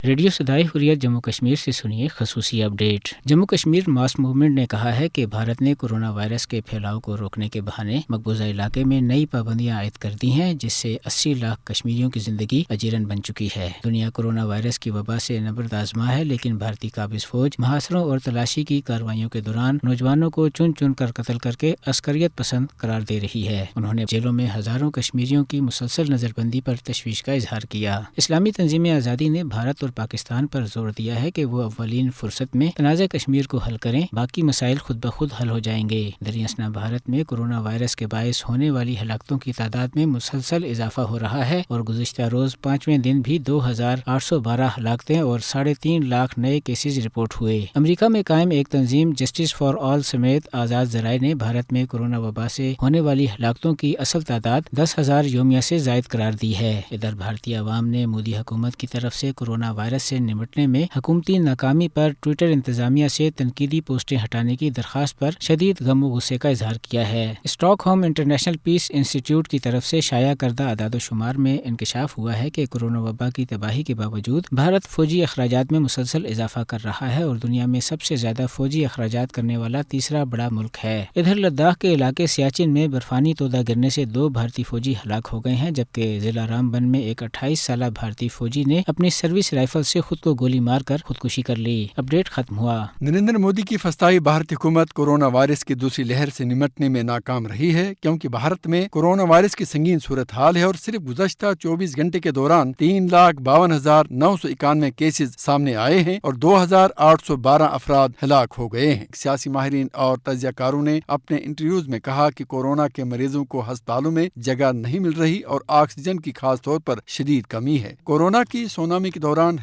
Radio صدائے حریت جموں کشمیر سے سنیے خصوصی update. Jammu Kashmir mass movement نے کہا ہے کہ بھارت نے کورونا وائرس کے پھیلاؤ کو روکنے کے بہانے مقبوضہ علاقے میں نئی پابندیاں عائد کر دی ہیں، جس سے 80 لاکھ کشمیریوں کی زندگی اجیرن بن چکی ہے۔ دنیا کورونا وائرس کی وبا سے نبرد آزما ہے، لیکن بھارتی قابض فوج محاصروں اور تلاشی کی کارروائیوں کے دوران نوجوانوں کو چن چن کر قتل کر کے عسکریت پسند قرار دے رہی ہے۔ انہوں نے جیلوں میں ہزاروں کشمیریوں کی مسلسل نظر بندی پر تشویش کا اظہار کیا۔ اسلامی تنظیم آزادی نے بھارت اور پاکستان پر زور دیا ہے کہ وہ اولین فرصت میں تنازع کشمیر کو حل کریں، باقی مسائل خود بخود حل ہو جائیں گے۔ دریاسنا بھارت میں کورونا وائرس کے باعث ہونے والی ہلاکتوں کی تعداد میں مسلسل اضافہ ہو رہا ہے اور گزشتہ روز 5ویں دن بھی 2812 ہلاکتیں اور 3.5 لاکھ نئے کیسز رپورٹ ہوئے۔ امریکہ میں قائم ایک تنظیم جسٹس فار آل سمیت آزاد ذرائع نے بھارت میں کورونا وبا سے ہونے والی ہلاکتوں کی اصل تعداد 10,000 یومیہ سے زائد قرار دی ہے۔ ادھر بھارتی عوام نے مودی حکومت کی طرف سے کورونا وائرس سے نمٹنے میں حکومتی ناکامی پر ٹویٹر انتظامیہ سے تنقیدی پوسٹیں ہٹانے کی درخواست پر شدید غم و غصے کا اظہار کیا ہے۔ اسٹاک ہوم انٹرنیشنل پیس انسٹی ٹیوٹ کی طرف سے شائع کردہ اعداد و شمار میں انکشاف ہوا ہے کہ کورونا وبا کی تباہی کے باوجود بھارت فوجی اخراجات میں مسلسل اضافہ کر رہا ہے اور دنیا میں سب سے زیادہ فوجی اخراجات کرنے والا تیسرا بڑا ملک ہے۔ ادھر لداخ کے علاقے سیاچن میں برفانی تودہ گرنے سے 2 بھارتی فوجی ہلاک ہو گئے ہیں، جبکہ ضلع رامبن میں ایک 28 سالہ بھارتی فوجی نے اپنی سروس رائفل سے خود کو گولی مار کر خودکشی کر لی۔ اپڈیٹ ختم ہوا۔ نریندر مودی کی فسطائی بھارتی حکومت کورونا وائرس کی دوسری لہر سے نمٹنے میں ناکام رہی ہے، کیونکہ بھارت میں کورونا وائرس کی سنگین صورتحال ہے اور صرف گزشتہ 24 گھنٹے کے دوران 3,52,991 کیسز سامنے آئے ہیں اور 2,812 افراد ہلاک ہو گئے ہیں۔ سیاسی ماہرین اور تجزیہ کاروں نے اپنے انٹرویوز میں کہا کہ کورونا کے مریضوں کو ہسپتالوں میں جگہ نہیں مل رہی اور آکسیجن کی خاص طور پر شدید کمی ہے۔ کورونا کی سونامی کے دوران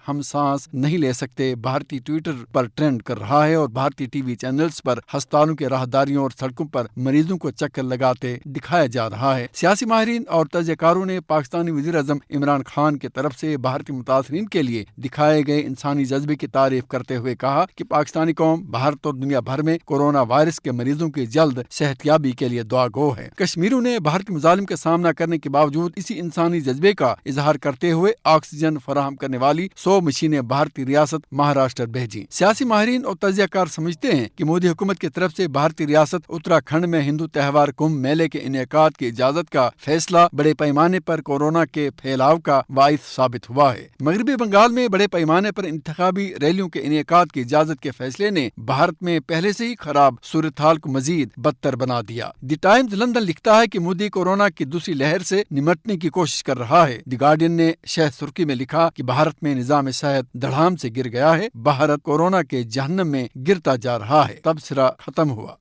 ہم سانس نہیں لے سکتے بھارتی ٹویٹر پر ٹرینڈ کر رہا ہے اور بھارتی ٹی وی چینلز پر ہسپتالوں کے راہداریوں اور سڑکوں پر مریضوں کو چکر لگاتے دکھایا جا رہا ہے۔ سیاسی ماہرین اور تجزیہ کاروں نے پاکستانی وزیر اعظم عمران خان کی طرف سے بھارتی متاثرین کے لیے دکھائے گئے انسانی جذبے کی تعریف کرتے ہوئے کہا کہ پاکستانی قوم بھارت اور دنیا بھر میں کورونا وائرس کے مریضوں کی جلد صحت یابی کے لیے دعا گو ہے۔ کشمیریوں نے بھارتی مظالم کا سامنا کرنے کے باوجود اسی انسانی جذبے کا اظہار کرتے ہوئے آکسیجن فراہم کرنے والی 100 مشینیں بھارتی ریاست مہاراشٹر بھیجیں۔ سیاسی ماہرین اور تجزیہ کار سمجھتے ہیں کہ مودی حکومت کی طرف سے بھارتی ریاست اتراکھنڈ میں ہندو تہوار کمبھ میلے کے انعقاد کی اجازت کا فیصلہ بڑے پیمانے پر کورونا کے پھیلاؤ کا باعث ثابت ہوا ہے۔ مغربی بنگال میں بڑے پیمانے پر انتخابی ریلیوں کے انعقاد کی اجازت کے فیصلے نے بھارت میں پہلے سے ہی خراب صورتحال کو مزید بدتر بنا دیا۔ دی ٹائمز لندن لکھتا ہے کہ مودی کورونا کی دوسری لہر سے نمٹنے کی کوشش کر رہا ہے۔ دی گارڈین نے شہ سرخی میں لکھا کہ بھارت میں نظام صحت دھڑام سے گر گیا ہے، بھارت کورونا کے جہنم میں گرتا جا رہا ہے، تبصرہ ختم ہوا۔